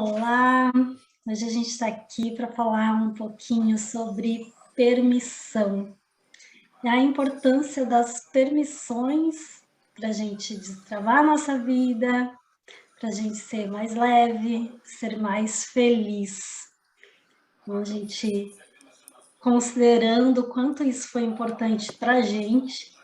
Olá, hoje a gente está aqui para falar um pouquinho sobre permissão e a importância das permissões para a gente destravar a nossa vida, para a gente ser mais leve, ser mais feliz. Então, a gente, considerando o quanto isso foi importante para a gente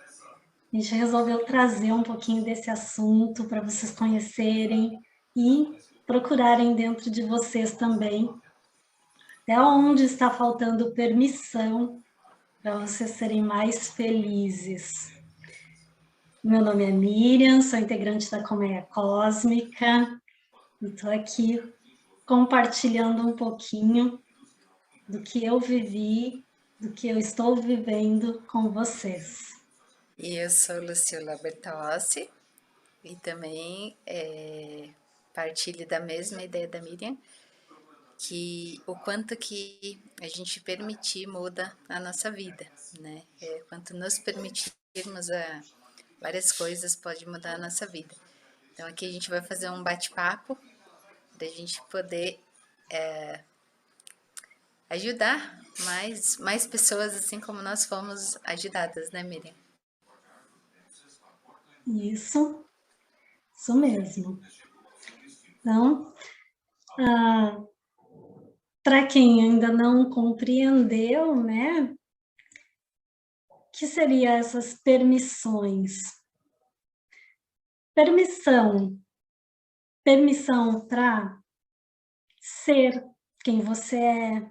resolveu trazer um pouquinho desse assunto para vocês conhecerem e procurarem dentro de vocês também até onde está faltando permissão para vocês serem mais felizes. Meu nome é Miriam, sou integrante da Colmeia Cósmica e estou aqui compartilhando um pouquinho do que eu vivi, do que eu estou vivendo com vocês. E eu sou Lucila Bertossi e também partilho da mesma ideia da Miriam, que o quanto que a gente permitir muda a nossa vida, né? Quanto nos permitirmos várias coisas pode mudar a nossa vida. Então aqui a gente vai fazer um bate-papo para a gente poder ajudar mais pessoas assim como nós fomos ajudadas, né, Miriam? Isso mesmo. Então, para quem ainda não compreendeu, né, o que seriam essas permissões? Permissão para ser quem você é,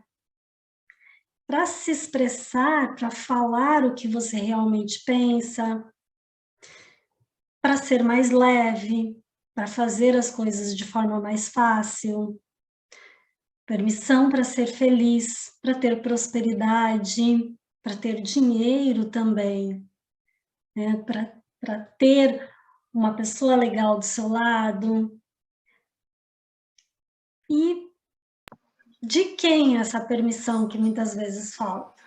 para se expressar, para falar o que você realmente pensa, para ser mais leve, para fazer as coisas de forma mais fácil, permissão para ser feliz, para ter prosperidade, para ter dinheiro também, né? Para ter uma pessoa legal do seu lado. E de quem essa permissão que muitas vezes falta?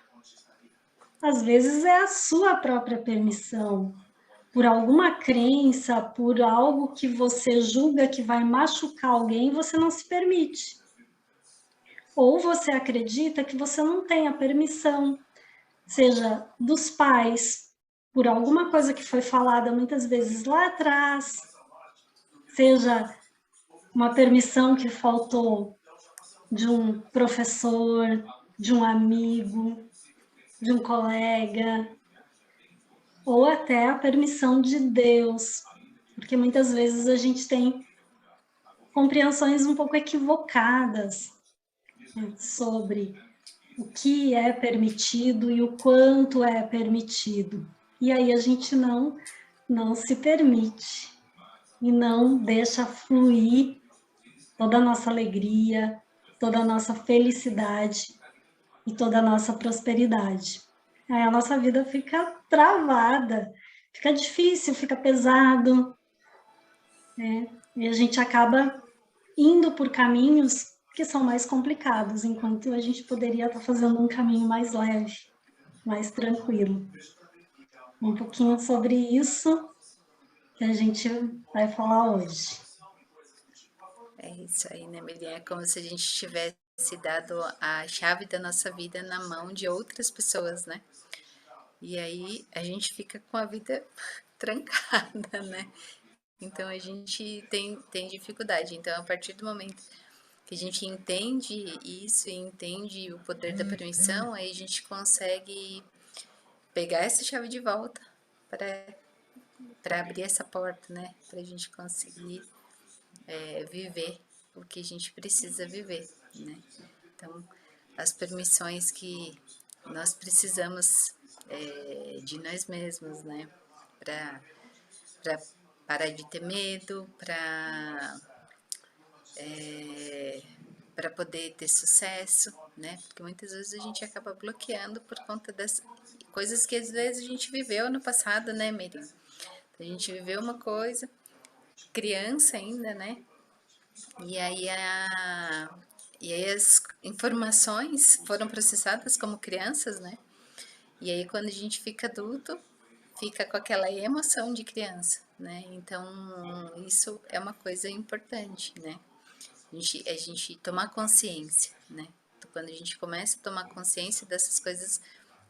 Às vezes é a sua própria permissão, por alguma crença, por algo que você julga que vai machucar alguém, você não se permite. Ou você acredita que você não tem a permissão, seja dos pais, por alguma coisa que foi falada muitas vezes lá atrás, seja uma permissão que faltou de um professor, de um amigo, de um colega, ou até a permissão de Deus, porque muitas vezes a gente tem compreensões um pouco equivocadas, né, sobre o que é permitido e o quanto é permitido. E aí a gente não se permite e não deixa fluir toda a nossa alegria, toda a nossa felicidade e toda a nossa prosperidade. Aí a nossa vida fica travada, fica difícil, fica pesado, né? E a gente acaba indo por caminhos que são mais complicados, enquanto a gente poderia estar fazendo um caminho mais leve, mais tranquilo. Um pouquinho sobre isso que a gente vai falar hoje. É isso aí, né, Miriam? É como se a gente tivesse dado a chave da nossa vida na mão de outras pessoas, né? E aí a gente fica com a vida trancada, né? Então a gente tem dificuldade. Então, a partir do momento que a gente entende isso e entende o poder da permissão, aí a gente consegue pegar essa chave de volta para abrir essa porta, né? Para a gente conseguir viver o que a gente precisa viver, né? Então, as permissões que nós precisamos de nós mesmos, né? Para parar de ter medo, para poder ter sucesso, né? Porque muitas vezes a gente acaba bloqueando por conta das coisas que às vezes a gente viveu no passado, né, Miriam? A gente viveu uma coisa, criança ainda, né? E aí, e aí as informações foram processadas como crianças, né? E aí quando a gente fica adulto, fica com aquela emoção de criança, né? Então, isso é uma coisa importante, né? A gente tomar consciência, né? Então, quando a gente começa a tomar consciência dessas coisas,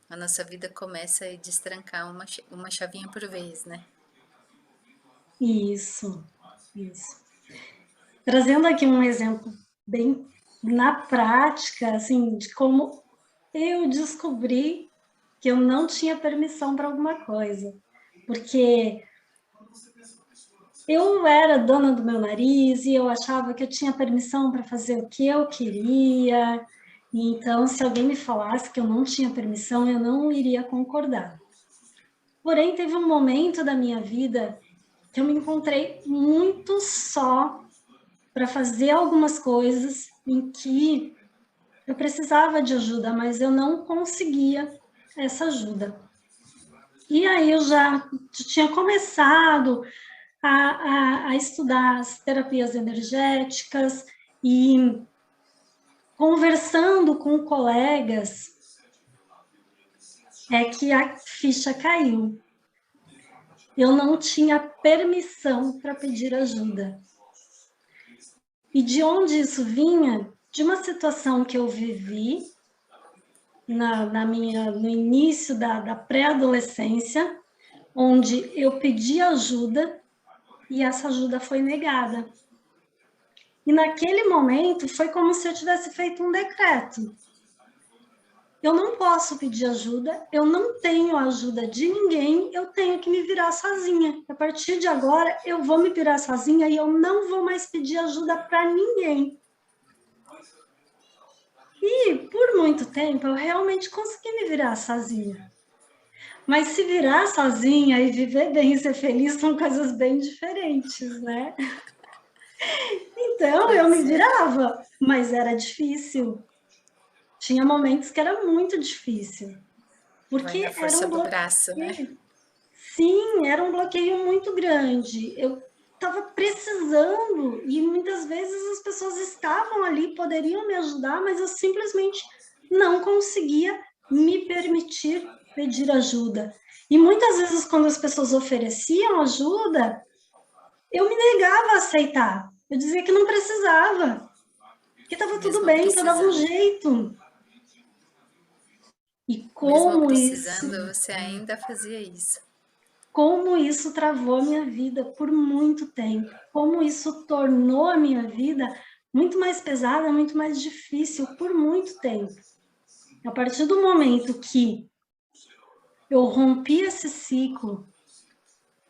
a nossa vida começa a destrancar uma chavinha por vez, né? Isso, isso. Trazendo aqui um exemplo bem na prática, assim, de como eu descobri que eu não tinha permissão para alguma coisa. Porque eu era dona do meu nariz e eu achava que eu tinha permissão para fazer o que eu queria. E então, se alguém me falasse que eu não tinha permissão, eu não iria concordar. Porém, teve um momento da minha vida que eu me encontrei muito só para fazer algumas coisas em que eu precisava de ajuda, mas eu não conseguia essa ajuda. E aí eu já tinha começado a estudar as terapias energéticas e conversando com colegas é que a ficha caiu. Eu não tinha permissão para pedir ajuda. E de onde isso vinha? De uma situação que eu vivi no início da pré-adolescência, onde eu pedi ajuda e essa ajuda foi negada. E naquele momento foi como se eu tivesse feito um decreto. Eu não posso pedir ajuda, eu não tenho ajuda de ninguém, eu tenho que me virar sozinha. A partir de agora, eu vou me virar sozinha e eu não vou mais pedir ajuda para ninguém. E por muito tempo eu realmente consegui me virar sozinha. Mas se virar sozinha e viver bem e ser feliz são coisas bem diferentes, né? Então eu me virava, mas era difícil. Tinha momentos que era muito difícil. Vai Porque na era força um do braço, né? bloqueio. Sim, era um bloqueio muito grande. Eu estava precisando e muitas vezes as pessoas estavam ali, poderiam me ajudar, mas eu simplesmente não conseguia me permitir pedir ajuda. E muitas vezes, quando as pessoas ofereciam ajuda, eu me negava a aceitar. Eu dizia que não precisava, que estava tudo Mesmo bem, que eu dava um precisando. jeito. E Mesmo como isso precisando, você ainda fazia isso. como isso travou a minha vida por muito tempo, como isso tornou a minha vida muito mais pesada, muito mais difícil por muito tempo. A partir do momento que eu rompi esse ciclo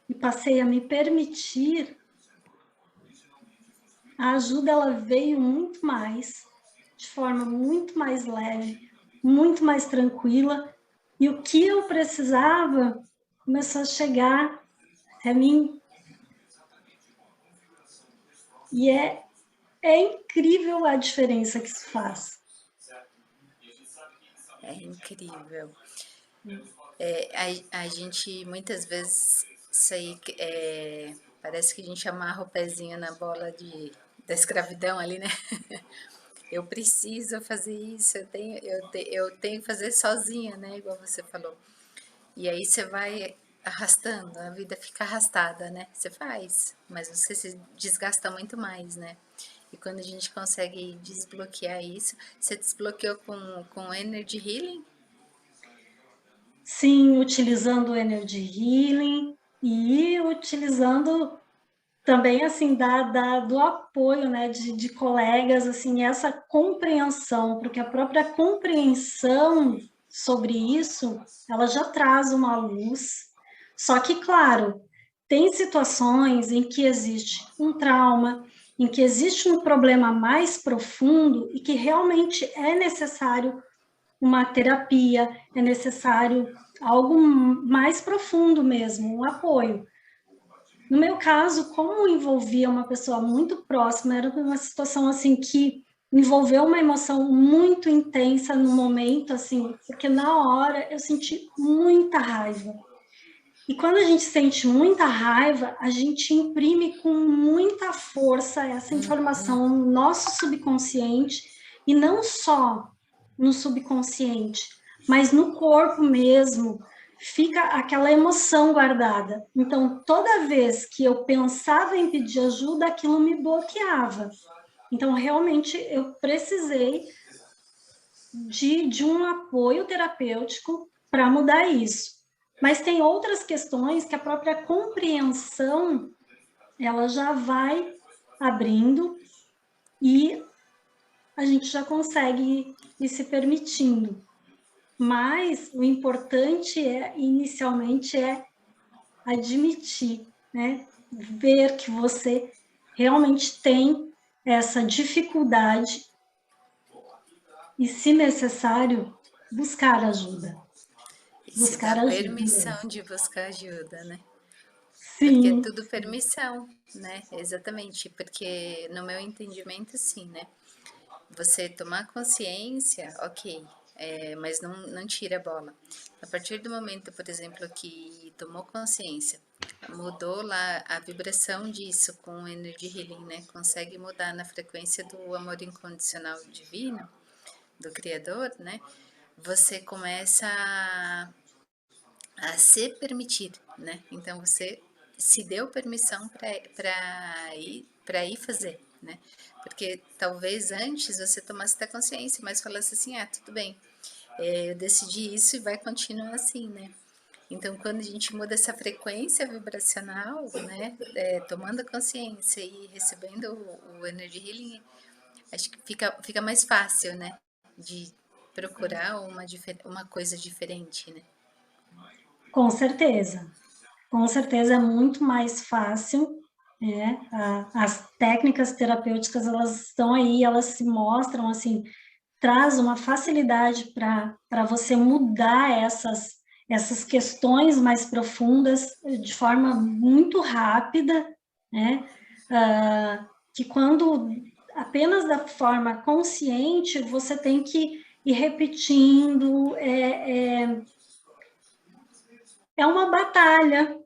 e passei a me permitir, a ajuda ela veio muito mais, de forma muito mais leve, muito mais tranquila, e o que eu precisava começou a chegar até mim. E é incrível a diferença que isso faz. É incrível. A gente muitas vezes isso aí parece que a gente amarra o pezinho na bola da escravidão ali, né? Eu preciso fazer isso, eu tenho que fazer sozinha, né? Igual você falou. E aí você vai arrastando, a vida fica arrastada, né? Você faz, mas você se desgasta muito mais, né? E quando a gente consegue desbloquear isso, você desbloqueou com Energy Healing? Sim, utilizando o Energy Healing e utilizando também, assim, do apoio, né, de colegas, assim, essa compreensão, porque a própria compreensão sobre isso, ela já traz uma luz. Só que, claro, tem situações em que existe um trauma, em que existe um problema mais profundo e que realmente é necessário uma terapia, é necessário algo mais profundo mesmo, um apoio. No meu caso, como envolvia uma pessoa muito próxima, era uma situação assim que envolveu uma emoção muito intensa no momento, assim, porque na hora eu senti muita raiva. E quando a gente sente muita raiva, a gente imprime com muita força essa informação no nosso subconsciente, e não só no subconsciente, mas no corpo mesmo, fica aquela emoção guardada. Então, toda vez que eu pensava em pedir ajuda, aquilo me bloqueava. Então, realmente, eu precisei de um apoio terapêutico para mudar isso. Mas tem outras questões que a própria compreensão, ela já vai abrindo e a gente já consegue ir se permitindo. Mas o importante inicialmente, admitir, né? Ver que você realmente tem essa dificuldade e, se necessário, buscar ajuda. E se dá Buscar ajuda permissão mesmo. de buscar ajuda, né? Porque é Sim, tudo permissão, né? Exatamente, porque no meu entendimento, sim, né? Você tomar consciência, ok, mas não tira a bola. A partir do momento, por exemplo, que tomou consciência, mudou lá a vibração disso com o Energy Healing, né? Consegue mudar na frequência do amor incondicional divino, do Criador, né? Você começa a se permitir, né? Então você se deu permissão para ir fazer, né? Porque talvez antes você tomasse da consciência, mas falasse assim, tudo bem, eu decidi isso e vai continuar assim, né? Então, quando a gente muda essa frequência vibracional, né, tomando consciência e recebendo o Energy Healing, acho que fica mais fácil, né, de procurar uma coisa diferente, né? com certeza. Com certeza é muito mais fácil, né? As técnicas terapêuticas, elas estão aí, elas se mostram, assim, traz uma facilidade para você mudar essas questões mais profundas de forma muito rápida, né? Que quando apenas da forma consciente, você tem que ir repetindo, é uma batalha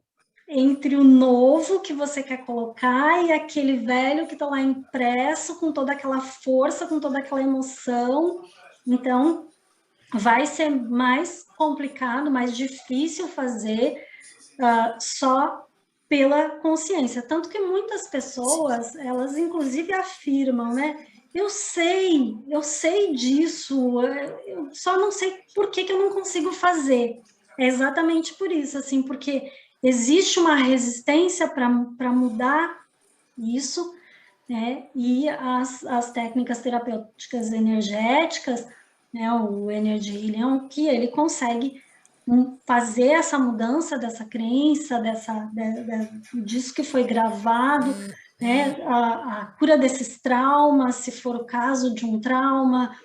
entre o novo que você quer colocar e aquele velho que está lá impresso com toda aquela força, com toda aquela emoção. Então, vai ser mais complicado, mais difícil fazer só pela consciência. Tanto que muitas Sim. pessoas, elas inclusive afirmam, né? Eu sei disso, eu só não sei por que eu não consigo fazer. É exatamente por isso, assim, porque existe uma resistência para mudar isso, né? E as técnicas terapêuticas energéticas, né? O Energy Healing, que ele consegue fazer essa mudança dessa crença, disso que foi gravado, né? A cura desses traumas, se for o caso de um trauma,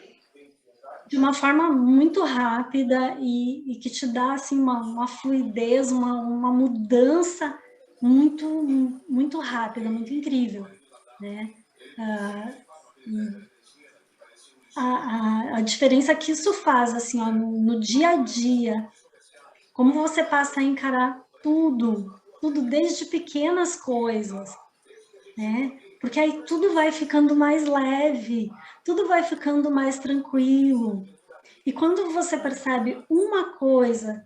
de uma forma muito rápida e que te dá assim uma fluidez, uma mudança muito rápida, muito incrível, né? A diferença que isso faz assim, ó, no dia a dia, como você passa a encarar tudo desde pequenas coisas, né? Porque aí tudo vai ficando mais leve, tudo vai ficando mais tranquilo. E quando você percebe uma coisa,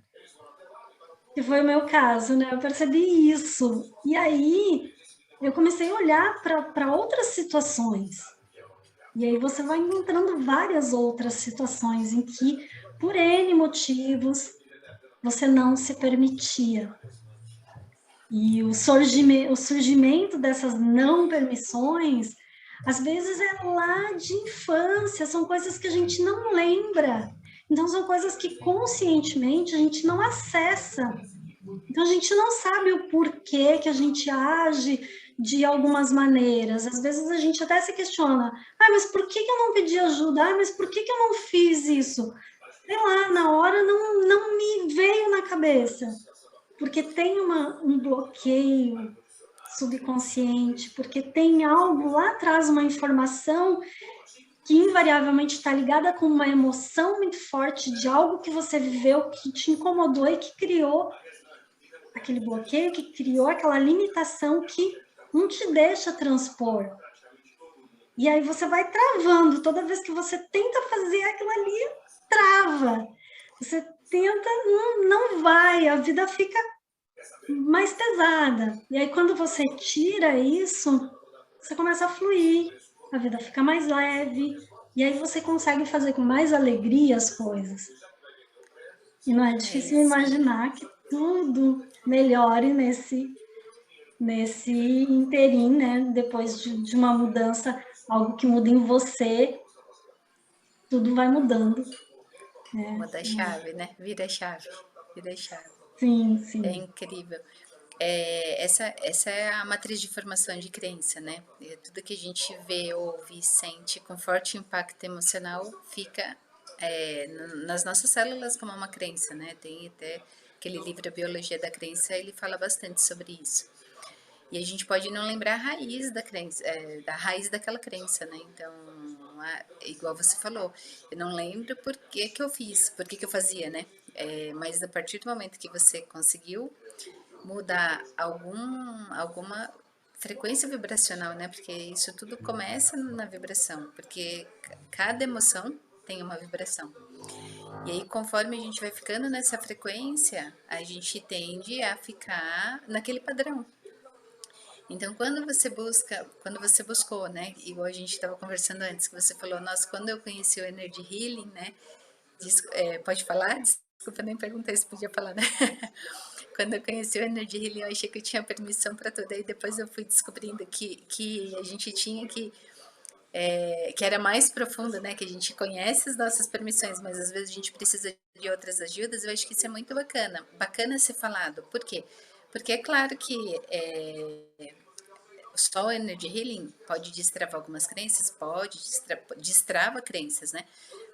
que foi o meu caso, né? Eu percebi isso. E aí eu comecei a olhar para outras situações. E aí você vai encontrando várias outras situações em que, por N motivos, você não se permitia. E o surgimento dessas não permissões, às vezes é lá de infância, são coisas que a gente não lembra. Então, são coisas que conscientemente a gente não acessa. Então, a gente não sabe o porquê que a gente age de algumas maneiras. Às vezes a gente até se questiona: mas por que eu não pedi ajuda? Mas por que eu não fiz isso? Sei lá, na hora não me veio na cabeça. Porque tem um bloqueio subconsciente, porque tem algo lá atrás, uma informação que invariavelmente está ligada com uma emoção muito forte de algo que você viveu, que te incomodou e que criou aquele bloqueio, que criou aquela limitação que não te deixa transpor. E aí você vai travando, toda vez que você tenta fazer aquilo ali, trava. Você tenta, não vai, a vida fica mais pesada. E aí, quando você tira isso, você começa a fluir. a vida fica mais leve, e aí você consegue fazer com mais alegria as coisas. E não é É difícil isso aí. imaginar que tudo melhore nesse interim, né? Depois de uma mudança, algo que muda em você, tudo vai mudando. Né? Muda a chave, né? Vira a chave. Vira a chave. Sim, É sim. incrível. Essa é a matriz de formação de crença, né? Tudo que a gente vê, ouve e sente com forte impacto emocional fica nas nossas células como uma crença, né? Tem até aquele livro A Biologia da Crença, ele fala bastante sobre isso. E a gente pode não lembrar a raiz da crença, da raiz daquela crença, né? Então, igual você falou, eu não lembro por que eu fiz, por que eu fazia, né? Mas a partir do momento que você conseguiu mudar alguma frequência vibracional, né? Porque isso tudo começa na vibração, porque cada emoção tem uma vibração. E aí, conforme a gente vai ficando nessa frequência, a gente tende a ficar naquele padrão. Então, quando você buscou, né? Igual a gente estava conversando antes, que você falou, nossa, quando eu conheci o Energy Healing, né? Pode falar? Desculpa, nem perguntei se podia falar, né? Quando eu conheci o Energy Healing, eu achei que eu tinha permissão para tudo. Aí depois eu fui descobrindo que a gente tinha que era mais profundo, né? Que a gente conhece as nossas permissões, mas às vezes a gente precisa de outras ajudas. Eu acho que isso é muito bacana. Bacana ser falado. Por quê? Porque é claro que só o Energy Healing pode destravar algumas crenças, destrava crenças, né?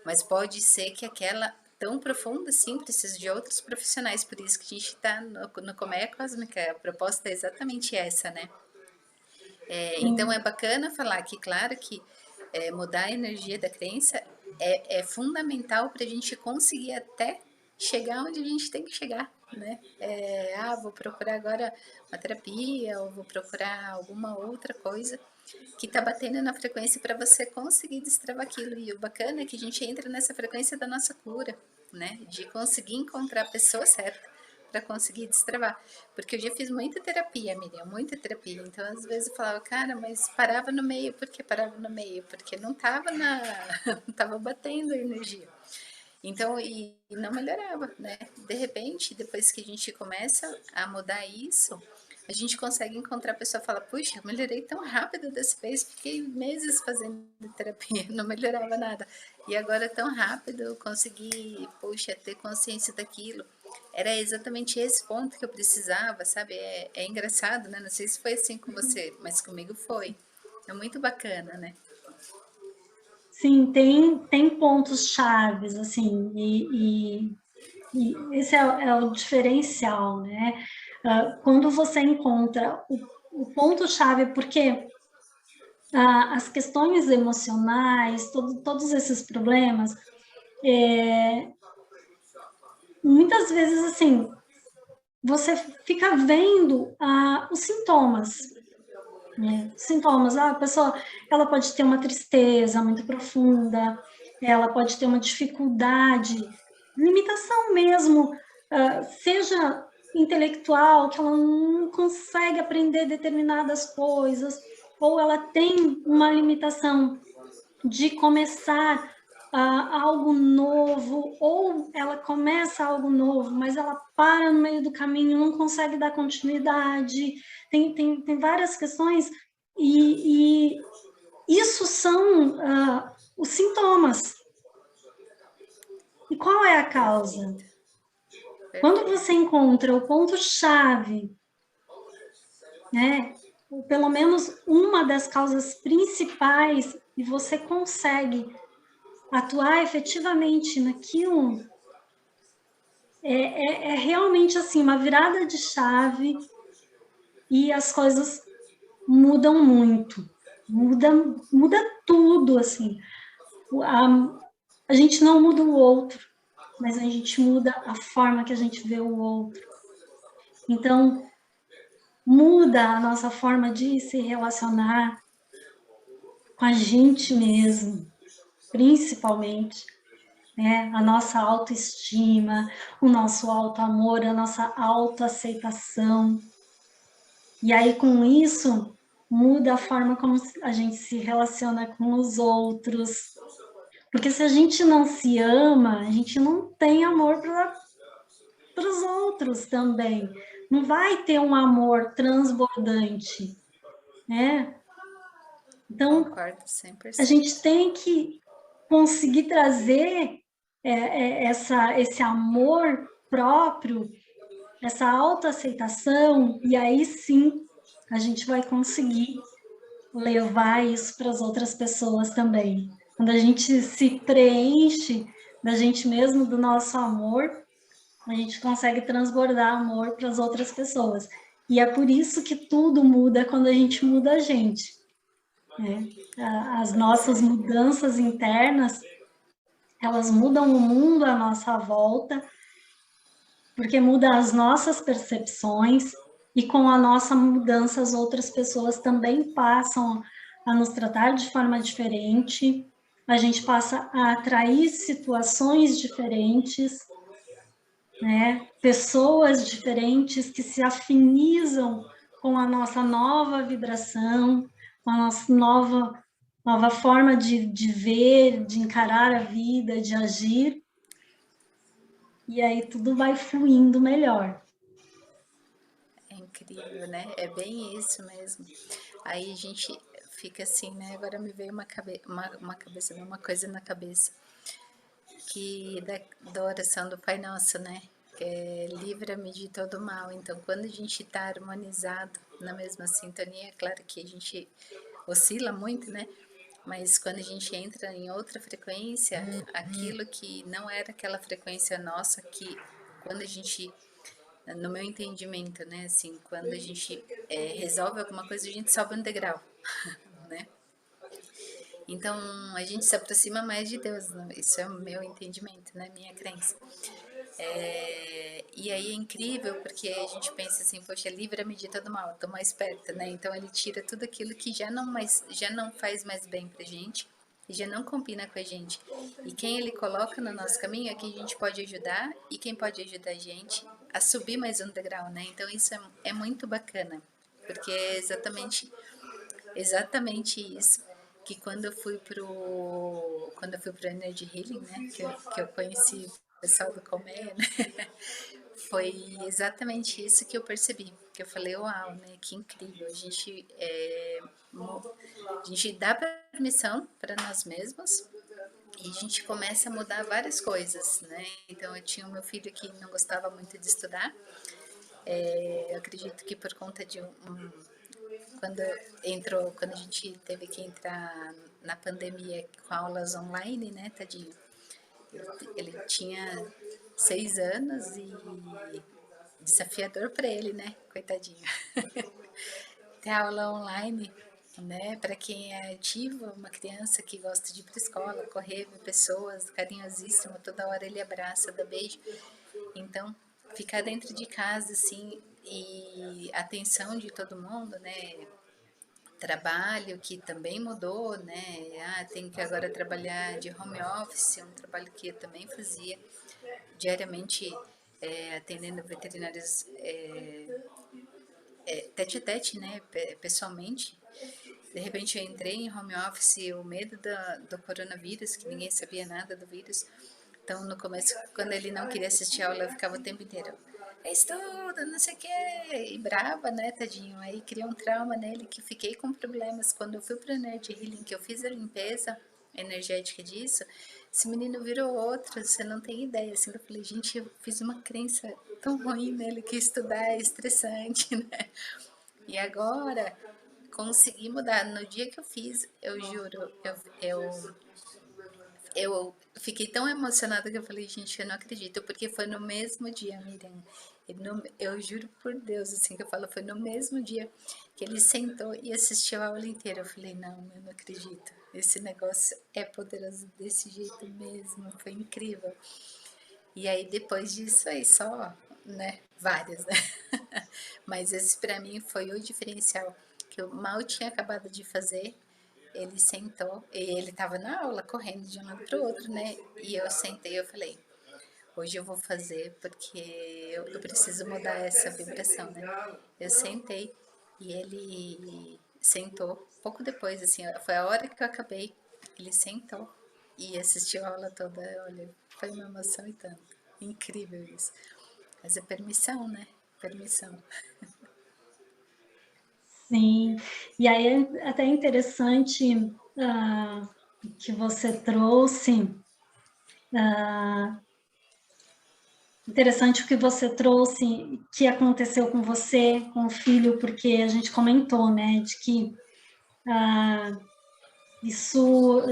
Mas pode ser que aquela tão profunda, assim, precisa de outros profissionais. Por isso que a gente está no Colmeia Cósmica. A proposta é exatamente essa, né? Então é bacana falar que, claro que mudar a energia da crença é fundamental para a gente conseguir até chegar onde a gente tem que chegar, né? Vou procurar agora uma terapia ou vou procurar alguma outra coisa que tá batendo na frequência para você conseguir destravar aquilo. E o bacana é que a gente entra nessa frequência da nossa cura, né? De conseguir encontrar a pessoa certa para conseguir destravar. Porque eu já fiz muita terapia, Miriam, muita terapia. Então, às vezes eu falava, cara, mas parava no meio. Por que parava no meio? Porque não tava não tava batendo a energia. Então, e não melhorava, né? De repente, depois que a gente começa a mudar isso, a gente consegue encontrar a pessoa e fala, puxa, eu melhorei tão rápido dessa vez, fiquei meses fazendo terapia, não melhorava nada. E agora tão rápido eu consegui, puxa, ter consciência daquilo. Era exatamente esse ponto que eu precisava, sabe? É engraçado, né? Não sei se foi assim com você, mas comigo foi. É muito bacana, né? Sim, tem pontos chaves, assim, e esse é o diferencial, né? Quando você encontra o ponto-chave, porque as questões emocionais, todos esses problemas, muitas vezes, assim, você fica vendo os sintomas, né? Sintomas, a pessoa, ela pode ter uma tristeza muito profunda, ela pode ter uma dificuldade, limitação mesmo, seja intelectual, que ela não consegue aprender determinadas coisas, ou ela tem uma limitação de começar algo novo, ou ela começa algo novo, mas ela para no meio do caminho, não consegue dar continuidade. Tem várias questões, e isso são os sintomas. E qual é a causa? Perfeito, Quando você perfeito. encontra o ponto-chave, né, ou pelo menos uma das causas principais, e você consegue atuar efetivamente naquilo, é realmente assim, uma virada de chave e as coisas mudam muito. Muda tudo, assim. A gente não muda o outro, mas a gente muda a forma que a gente vê o outro. Então, muda a nossa forma de se relacionar com a gente mesmo, principalmente. Né? A nossa autoestima, o nosso auto-amor, a nossa autoaceitação. E aí, com isso, muda a forma como a gente se relaciona com os outros. Porque se a gente não se ama, a gente não tem amor para os outros também. Não vai ter um amor transbordante, né? Então, Concordo a 100%. gente tem que conseguir trazer esse amor próprio, essa autoaceitação, e aí sim a gente vai conseguir levar isso para as outras pessoas também. Quando a gente se preenche da gente mesmo, do nosso amor, a gente consegue transbordar amor para as outras pessoas. E é por isso que tudo muda quando a gente muda a gente, né? As Pois nossas é. mudanças internas, elas mudam o mundo à nossa volta, porque muda as nossas percepções, e com a nossa mudança as outras pessoas também passam a nos tratar de forma diferente, a gente passa a atrair situações diferentes, né? Pessoas diferentes que se afinizam com a nossa nova vibração, com a nossa nova forma de ver, de encarar a vida, de agir, e aí tudo vai fluindo melhor. É incrível, né? É bem isso mesmo. Aí a gente fica assim, né? Agora me veio uma cabeça, não, uma coisa na cabeça. Que da oração do Pai Nosso, né? Que é livra-me de todo mal. Então, quando a gente está harmonizado na mesma sintonia, é claro que a gente oscila muito, né? Mas quando a gente entra em outra frequência, aquilo que não era aquela frequência nossa, que quando a gente, no meu entendimento, né, assim, quando a gente resolve alguma coisa, a gente sobe um degrau, né? Então a gente se aproxima mais de Deus, né? Isso é o meu entendimento, né? Minha crença. E aí é incrível porque a gente pensa assim, poxa, livra-me de todo mal, tô mais perto, né? Então ele tira tudo aquilo que já não faz mais bem pra gente e já não combina com a gente. E quem ele coloca no nosso caminho é quem a gente pode ajudar e quem pode ajudar a gente a subir mais um degrau, né? Então isso é muito bacana, porque é exatamente isso que quando eu fui pro Energy Healing, né, que eu conheci o pessoal do Colmeia, né, foi exatamente isso que eu percebi, que eu falei, uau, né, que incrível, a gente dá permissão para nós mesmos e a gente começa a mudar várias coisas, né, então eu tinha o meu filho que não gostava muito de estudar, eu acredito que por conta de quando a gente teve que entrar na pandemia com aulas online, né, tadinho? Ele tinha 6 anos e desafiador para ele, né, coitadinho. Ter aula online, né, para quem é ativo, uma criança que gosta de ir para escola, correr, ver pessoas, carinhosíssimo, toda hora ele abraça, dá beijo. Então, ficar dentro de casa, assim, e a atenção de todo mundo, né, trabalho que também mudou, né? Tem que agora trabalhar de home office, um trabalho que eu também fazia diariamente, atendendo veterinários tete a tete, né? Pessoalmente. De repente eu entrei em home office, o medo do coronavírus, que ninguém sabia nada do vírus. Então, no começo, quando ele não queria assistir a aula, eu ficava o tempo inteiro. Estuda, não sei o quê. E brava, né, tadinho? Aí criou um trauma nele que fiquei com problemas. Quando eu fui para o Energy Healing, que eu fiz a limpeza energética disso, esse menino virou outro, você não tem ideia. Assim, eu falei, gente, eu fiz uma crença tão ruim nele que estudar é estressante, né? E agora consegui mudar. No dia que eu fiz, eu juro, eu fiquei tão emocionada que eu falei, gente, eu não acredito, porque foi no mesmo dia, Miriam. Eu juro por Deus, assim, que eu falo, foi no mesmo dia que ele sentou e assistiu a aula inteira. Eu falei, não, eu não acredito. Esse negócio é poderoso desse jeito mesmo, foi incrível. E aí, depois disso aí, só, né, várias, né? Mas esse para mim foi o diferencial, que eu mal tinha acabado de fazer. Ele sentou e ele estava na aula, correndo de um lado para o outro, né? E eu sentei e eu falei, hoje eu vou fazer porque eu preciso mudar essa vibração, né? Eu sentei e ele sentou, pouco depois, assim, foi a hora que eu acabei, ele sentou e assistiu a aula toda, olha, foi uma emoção e tanto, incrível isso. Mas é permissão, né? Permissão. Sim, e aí é até interessante que você trouxe, interessante o que você trouxe, que aconteceu com você, com o filho, porque a gente comentou, né, de que isso,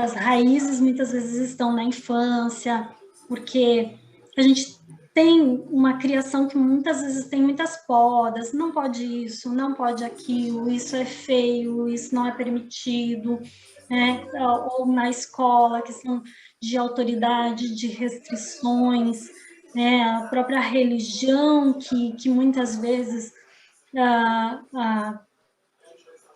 as raízes muitas vezes estão na infância, porque a gente tem uma criação que muitas vezes tem muitas podas, não pode isso, não pode aquilo, isso é feio, isso não é permitido, né? Ou na escola, questão de autoridade, de restrições, né? A própria religião, que muitas vezes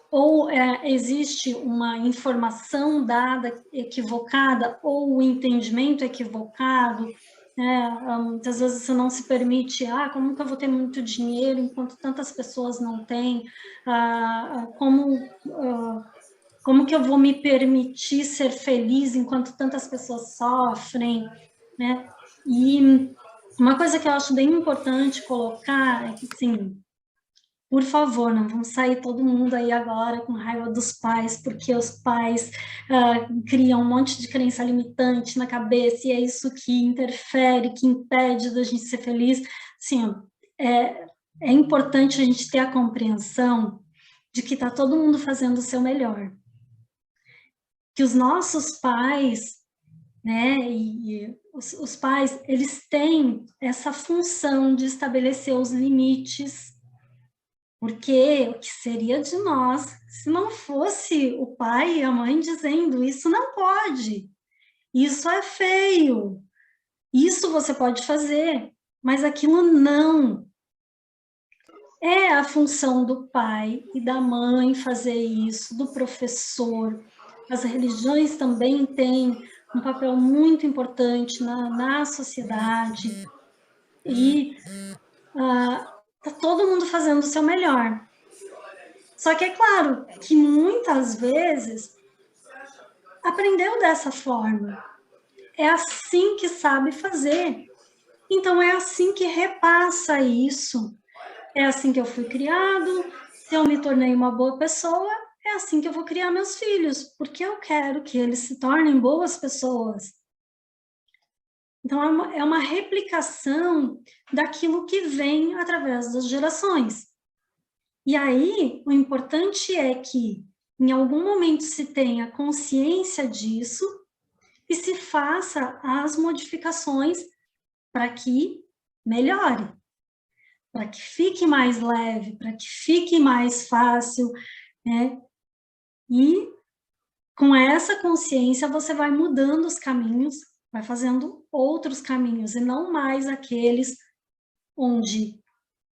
ou existe uma informação dada equivocada, ou o entendimento equivocado, né? Muitas vezes você não se permite, como que eu vou ter muito dinheiro enquanto tantas pessoas não têm? Como que eu vou me permitir ser feliz enquanto tantas pessoas sofrem, né? E uma coisa que eu acho bem importante colocar é que, sim, por favor, não vamos sair todo mundo aí agora com raiva dos pais, porque os pais criam um monte de crença limitante na cabeça e é isso que interfere, que impede da gente ser feliz. Sim, é importante a gente ter a compreensão de que está todo mundo fazendo o seu melhor. Que os nossos pais, né, e os pais, eles têm essa função de estabelecer os limites. Porque o que seria de nós se não fosse o pai e a mãe dizendo isso não pode, isso é feio, isso você pode fazer, mas aquilo não. É a função do pai e da mãe fazer isso, do professor. As religiões também têm um papel muito importante na sociedade e está todo mundo fazendo o seu melhor. Só que é claro que muitas vezes aprendeu dessa forma. É assim que sabe fazer. Então é assim que repassa isso. É assim que eu fui criado. Se eu me tornei uma boa pessoa, é assim que eu vou criar meus filhos, porque eu quero que eles se tornem boas pessoas. Então é uma replicação daquilo que vem através das gerações. E aí, o importante é que, em algum momento, se tenha consciência disso e se faça as modificações para que melhore, para que fique mais leve, para que fique mais fácil, né? E com essa consciência você vai mudando os caminhos, vai fazendo outros caminhos e não mais aqueles onde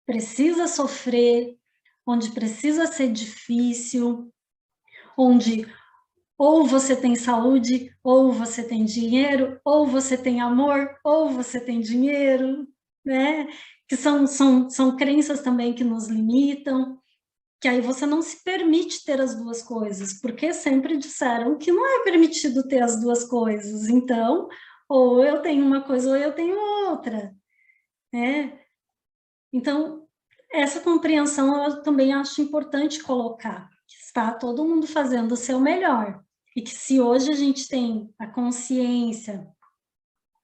precisa sofrer, onde precisa ser difícil, onde ou você tem saúde, ou você tem dinheiro, ou você tem amor, ou você tem dinheiro, né? Que são crenças também que nos limitam, que aí você não se permite ter as duas coisas, porque sempre disseram que não é permitido ter as duas coisas. Então, ou eu tenho uma coisa ou eu tenho outra, né? Então, essa compreensão eu também acho importante colocar, que está todo mundo fazendo o seu melhor, e que se hoje a gente tem a consciência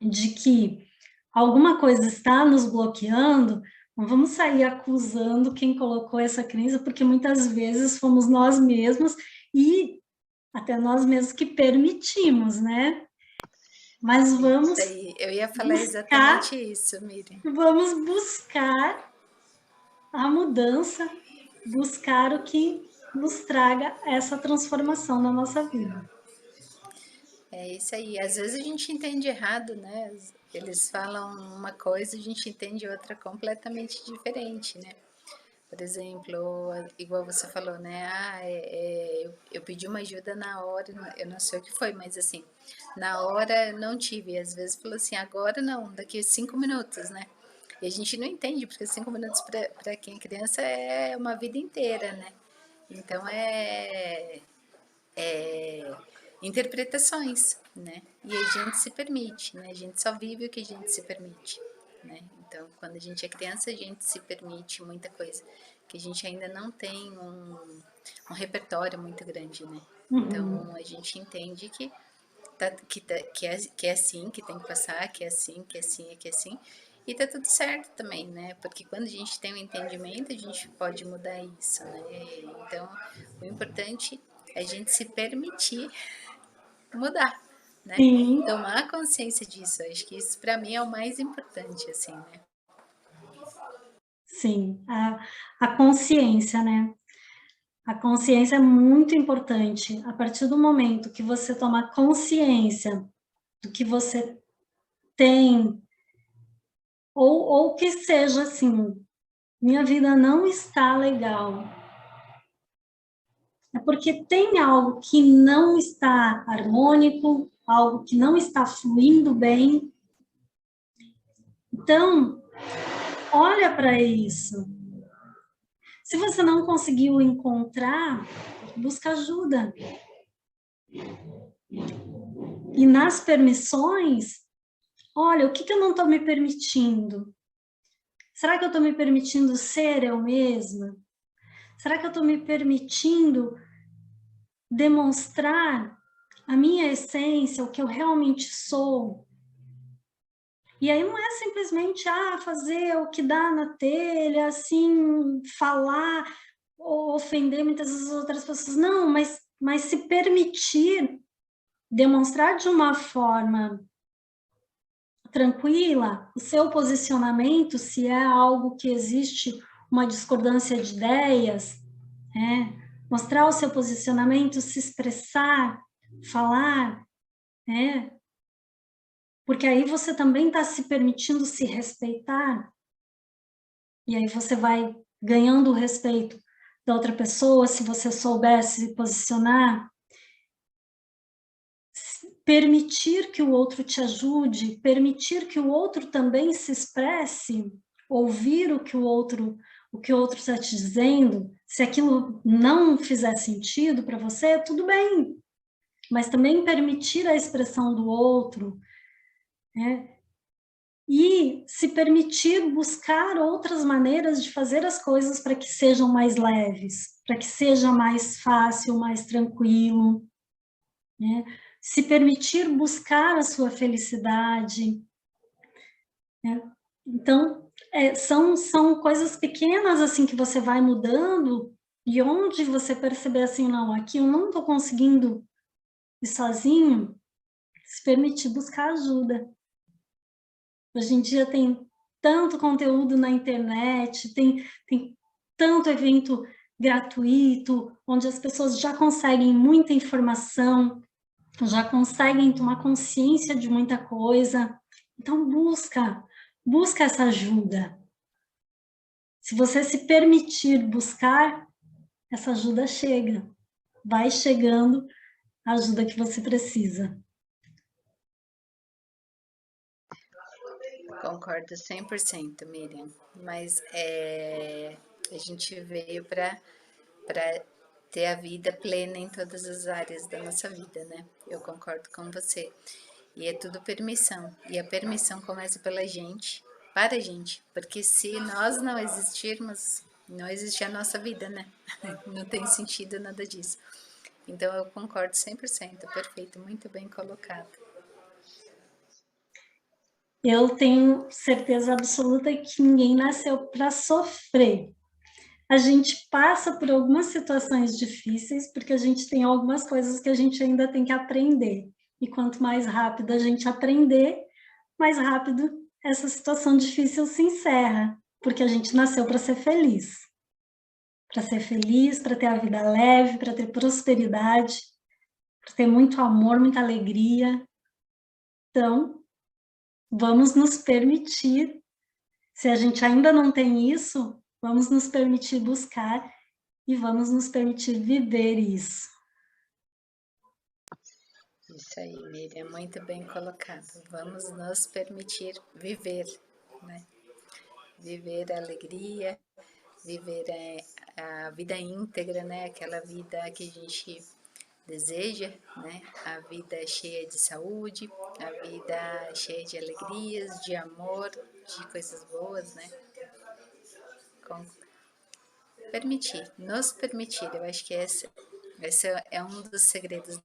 de que alguma coisa está nos bloqueando, não vamos sair acusando quem colocou essa crença, porque muitas vezes fomos nós mesmos e até nós mesmos que permitimos, né? Mas Isso aí, eu ia falar exatamente isso, Miriam. vamos buscar a mudança, buscar o que nos traga essa transformação na nossa vida. É isso aí. Às vezes a gente entende errado, né? Eles falam uma coisa, a gente entende outra completamente diferente, né? Por exemplo, igual você falou, né? Eu pedi uma ajuda na hora, eu não sei o que foi, mas assim, na hora não tive. Às vezes falou assim, agora não, daqui a 5 minutos, né? E a gente não entende, porque 5 minutos para quem é criança é uma vida inteira, né? Então, é interpretações, né? E a gente se permite, né? A gente só vive o que a gente se permite, né? Então, quando a gente é criança, a gente se permite muita coisa, que a gente ainda não tem um repertório muito grande, né? Uhum. Então, a gente entende que é assim, que tem que passar, que é assim, que é assim, que é assim. E tá tudo certo também, né? Porque quando a gente tem um entendimento, a gente pode mudar isso, né? Então, o importante é a gente se permitir mudar, né? Sim, Tomar consciência disso. Acho que isso para mim é o mais importante, assim, né? sim. A consciência, né? A consciência é muito importante. A partir do momento que você toma consciência do que você tem, ou que seja assim, minha vida não está legal, é porque tem algo que não está harmônico, algo que não está fluindo bem. Então, olha para isso. Se você não conseguiu encontrar, busca ajuda. E nas permissões, olha, o que eu não estou me permitindo? Será que eu estou me permitindo ser eu mesma? Será que eu estou me permitindo demonstrar a minha essência, o que eu realmente sou? E aí não é simplesmente fazer o que dá na telha, assim, falar ou ofender muitas vezes outras pessoas. Não, mas se permitir demonstrar de uma forma tranquila o seu posicionamento, se é algo que existe uma discordância de ideias, mostrar o seu posicionamento, se expressar, falar, né? Porque aí você também está se permitindo se respeitar, e aí você vai ganhando o respeito da outra pessoa, se você souber se posicionar, permitir que o outro te ajude, permitir que o outro também se expresse, ouvir o que o outro está te dizendo, se aquilo não fizer sentido para você, tudo bem, mas também permitir a expressão do outro, né? E se permitir buscar outras maneiras de fazer as coisas para que sejam mais leves, para que seja mais fácil, mais tranquilo, né? Se permitir buscar a sua felicidade, né? Então, são coisas pequenas, assim, que você vai mudando, e onde você perceber assim, não, aqui eu não estou conseguindo ir sozinho, se permitir buscar ajuda. Hoje em dia tem tanto conteúdo na internet, tem tanto evento gratuito, onde as pessoas já conseguem muita informação, já conseguem tomar consciência de muita coisa. Então, busca essa ajuda. Se você se permitir buscar, essa ajuda chega. Vai chegando a ajuda que você precisa. Concordo 100%, Miriam. Mas a gente veio para ter a vida plena em todas as áreas da nossa vida, né? Eu concordo com você. E é tudo permissão. E a permissão começa pela gente, para a gente. Porque se nós não existirmos, não existe a nossa vida, né? Não tem sentido nada disso. Então eu concordo 100%, perfeito, muito bem colocado. Eu tenho certeza absoluta que ninguém nasceu para sofrer. A gente passa por algumas situações difíceis, porque a gente tem algumas coisas que a gente ainda tem que aprender. E quanto mais rápido a gente aprender, mais rápido essa situação difícil se encerra, porque a gente nasceu para ser feliz. Para ser feliz, para ter a vida leve, para ter prosperidade, para ter muito amor, muita alegria. Então, vamos nos permitir. Se a gente ainda não tem isso, vamos nos permitir buscar e vamos nos permitir viver isso. Isso aí, Miriam, muito bem colocado. Vamos nos permitir viver, né? Viver a alegria, viver a vida íntegra, né? Aquela vida que a gente deseja, né? A vida cheia de saúde, a vida cheia de alegrias, de amor, de coisas boas, né? Com permitir, nos permitir. Eu acho que esse é um dos segredos